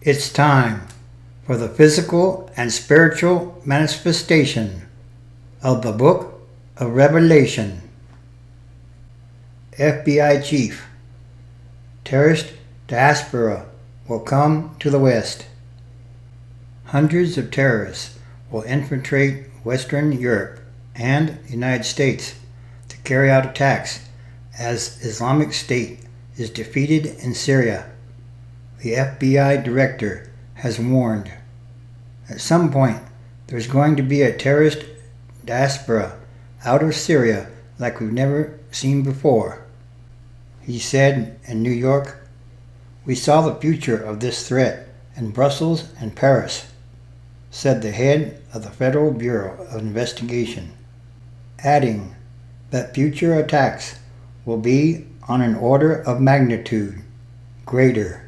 It's time for the physical and spiritual manifestation of the Book of Revelation. FBI Chief: Terrorist diaspora will come to the West. Hundreds of terrorists will infiltrate Western Europe and the United States to carry out attacks as Islamic State is defeated in Syria. The FBI director has warned. At some point, there's going to be a terrorist diaspora out of Syria like we've never seen before. He said in New York, "We saw the future of this threat in Brussels and Paris," said the head of the Federal Bureau of Investigation, adding that future attacks will be on an order of magnitude greater.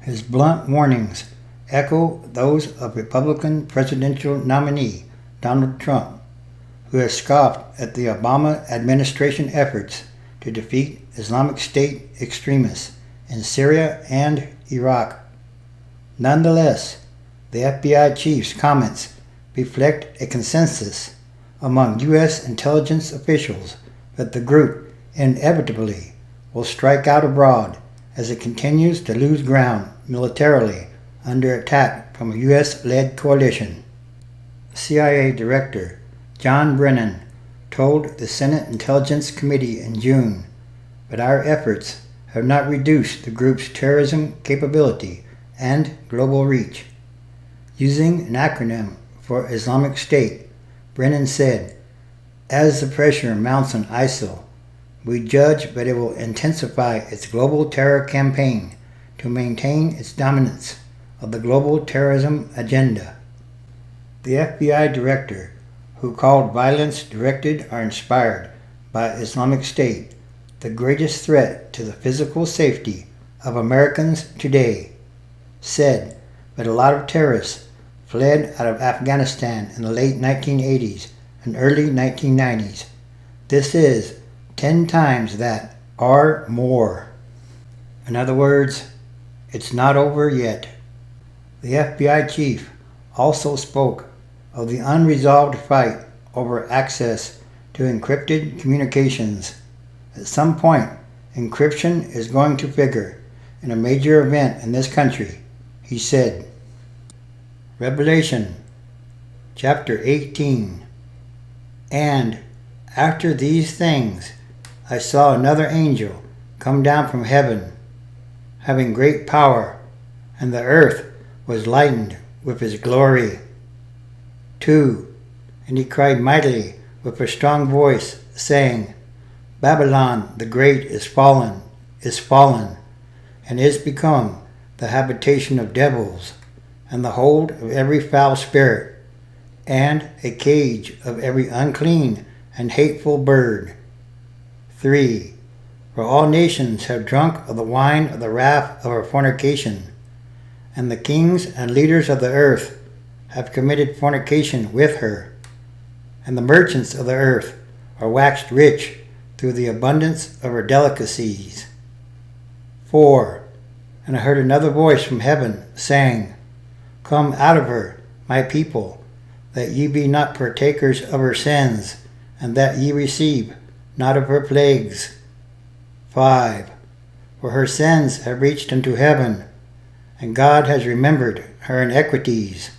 His blunt warnings echo those of Republican presidential nominee Donald Trump, who has scoffed at the Obama administration efforts to defeat Islamic State extremists in Syria and Iraq. Nonetheless, the FBI chief's comments reflect a consensus among U.S. intelligence officials that the group inevitably will strike out abroad as it continues to lose ground militarily under attack from a U.S.-led coalition. CIA Director John Brennan told the Senate Intelligence Committee in June that our efforts have not reduced the group's terrorism capability and global reach. Using an acronym for Islamic State, Brennan said, "As the pressure mounts on ISIL, we judge that it will intensify its global terror campaign to maintain its dominance of the global terrorism agenda." The FBI director, who called violence directed or inspired by Islamic State the greatest threat to the physical safety of Americans today, said that a lot of terrorists fled out of Afghanistan in the late 1980s and early 1990s. This is 10 times that or more. In other words, it's not over yet. The FBI chief also spoke of the unresolved fight over access to encrypted communications. At some point, encryption is going to figure in a major event in this country, he said. Revelation chapter 18. And after these things, I saw another angel come down from heaven, having great power, and the earth was lightened with his glory. 2. And he cried mightily with a strong voice, saying, Babylon the great is fallen, and is become the habitation of devils, and the hold of every foul spirit, and a cage of every unclean and hateful bird. 3. For all nations have drunk of the wine of the wrath of her fornication, and the kings and leaders of the earth have committed fornication with her, and the merchants of the earth are waxed rich through the abundance of her delicacies. 4. And I heard another voice from heaven, saying, Come out of her, my people, that ye be not partakers of her sins, and that ye receive not of her plagues. 5. For her sins have reached unto heaven, and God has remembered her iniquities.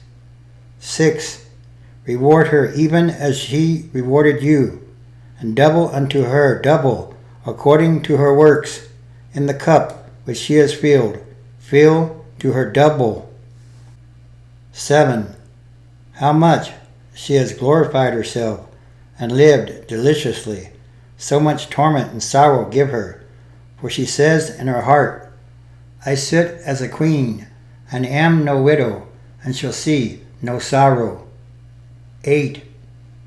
6. Reward her even as she rewarded you, and double unto her double according to her works. In the cup which she has filled, fill to her double. 7. How much she has glorified herself and lived deliciously, so much torment and sorrow give her. For she says in her heart, I sit as a queen, and am no widow, and shall see no sorrow. 8.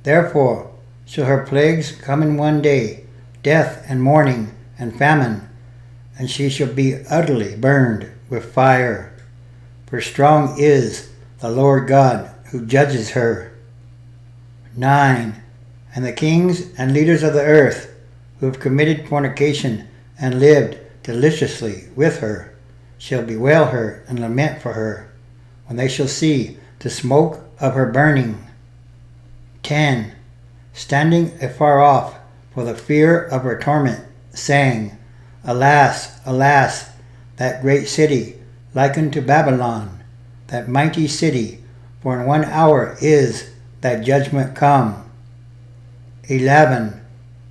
Therefore shall her plagues come in one day, death and mourning and famine, and she shall be utterly burned with fire. For strong is the Lord God who judges her. 9. And the kings and leaders of the earth, who have committed fornication and lived deliciously with her, shall bewail her and lament for her, when they shall see the smoke of her burning. 10. Standing afar off for the fear of her torment, saying, Alas, alas, that great city, like unto Babylon, that mighty city, for in 1 hour is that judgment come. 11.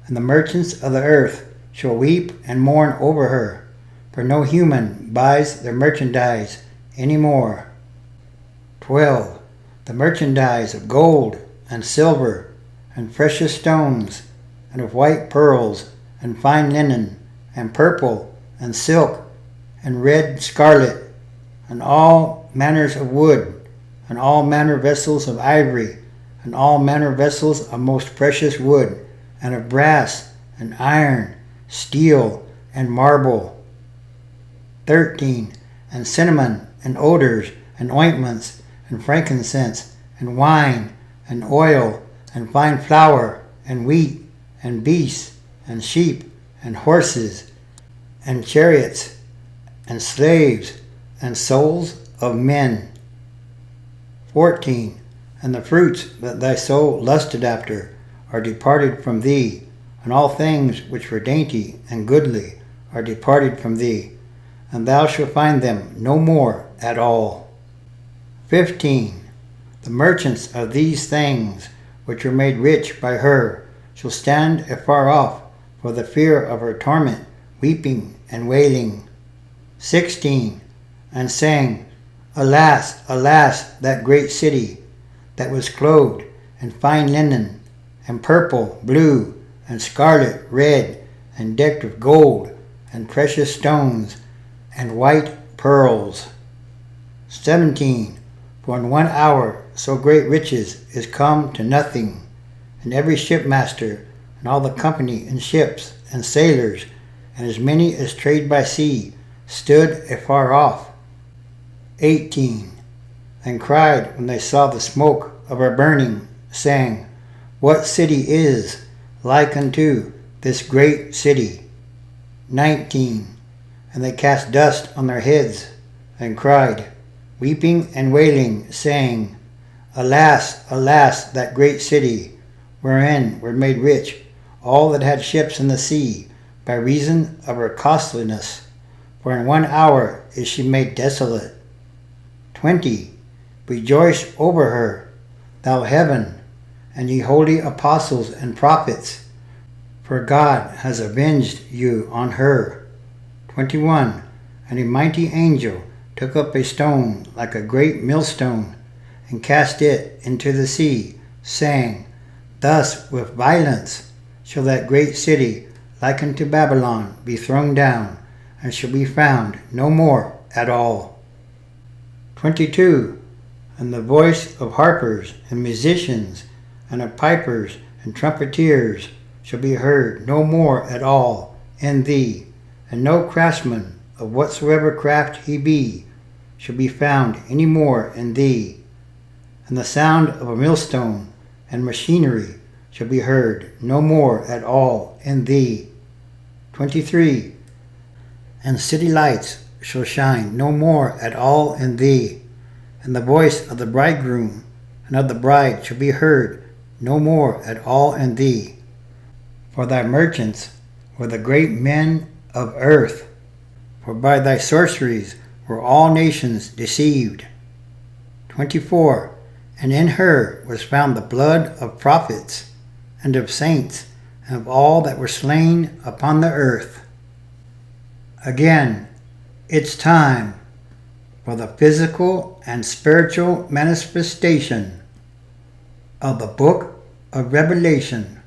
And the merchants of the earth shall weep and mourn over her, for no human buys their merchandise any more. 12. The merchandise of gold and silver and precious stones, and of white pearls and fine linen, and purple and silk and red scarlet, and all manners of wood, and all manner vessels of ivory, and all manner vessels of most precious wood, and of brass and iron, steel and marble. 13. And cinnamon and odors and ointments and frankincense and wine and oil and fine flour and wheat and beasts and sheep and horses and chariots and slaves and souls of men. 14. And the fruits that thy soul lusted after are departed from thee, and all things which were dainty and goodly are departed from thee, and thou shalt find them no more at all. 15. The merchants of these things, which were made rich by her, shall stand afar off for the fear of her torment, weeping and wailing. 16. And saying, Alas, alas, that great city, that was clothed in fine linen, and purple, blue, and scarlet, red, and decked with gold, and precious stones, and white pearls. 17. For in 1 hour so great riches is come to nothing, and every shipmaster, and all the company in ships, and sailors, and as many as trade by sea, stood afar off. 18. And cried when they saw the smoke of her burning, saying, What city is like unto this great city? 19. And they cast dust on their heads, and cried, weeping and wailing, saying, Alas, alas, that great city, wherein were made rich all that had ships in the sea, by reason of her costliness. For in 1 hour is she made desolate. 20. Rejoice over her, thou heaven, and ye holy apostles and prophets, for God has avenged you on her. 21. And a mighty angel took up a stone like a great millstone, and cast it into the sea, saying, Thus with violence shall that great city, like unto Babylon, be thrown down, and shall be found no more at all. 22. And the voice of harpers and musicians, and of pipers and trumpeters shall be heard no more at all in thee, and no craftsman of whatsoever craft he be shall be found any more in thee. And the sound of a millstone and machinery shall be heard no more at all in thee. 23. And city lights shall shine no more at all in thee, and the voice of the bridegroom and of the bride shall be heard no more at all in thee. For thy merchants were the great men of earth, for by thy sorceries were all nations deceived. 24. And in her was found the blood of prophets, and of saints, and of all that were slain upon the earth. Again, it's time for the physical and spiritual manifestation of the book of Revelation,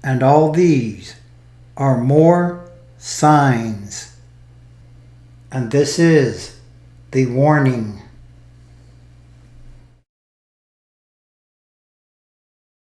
and all these are more signs. And this is the warning.